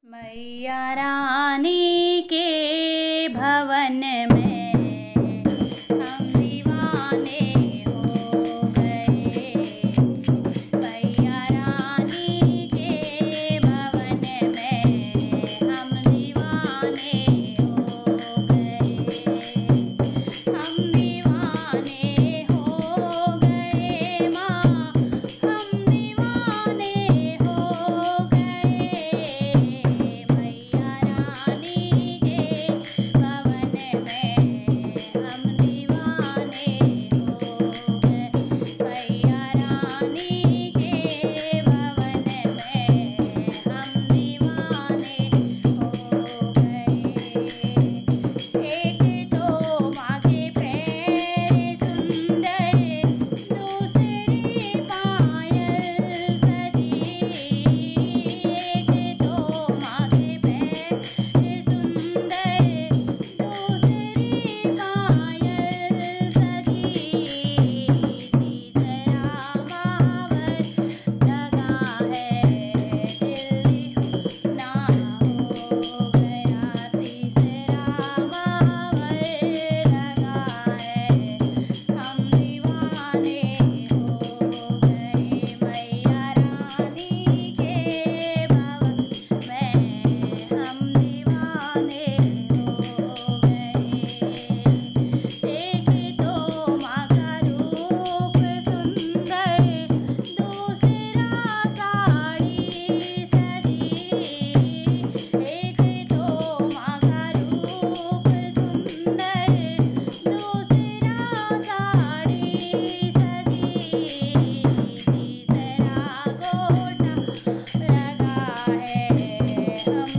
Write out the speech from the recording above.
मैया रानी के भवन में हम दीवाने हो गए। मैया रानी के भवन में हम दीवाने हो गए। हम दीवाने हो गए माँ, हम दीवाने हो गए। मैया रानी के भवन में हम दीवाने हो गए। मैया रानी के भवन में हम दीवाने हो गए। एक तो माँ के पैर सुंदर, दूसरी पायल सजी। एक तो माँ के पैर सुंदर, दूसरी पायल सजी। तीसरा महावर लगा है, दिल ना हो गया। तीसरा महावर लगा है, हम दीवाने हो गए। मैया रानी के भवन में हम दीवाने हो गए। एक तो माँ का रूप सुंदर, दूसरा साड़ी सजी। एक तो माँ का रूप सुंदर, दूसरा साड़ी सजी। तीसरा गोटा लगा है, हम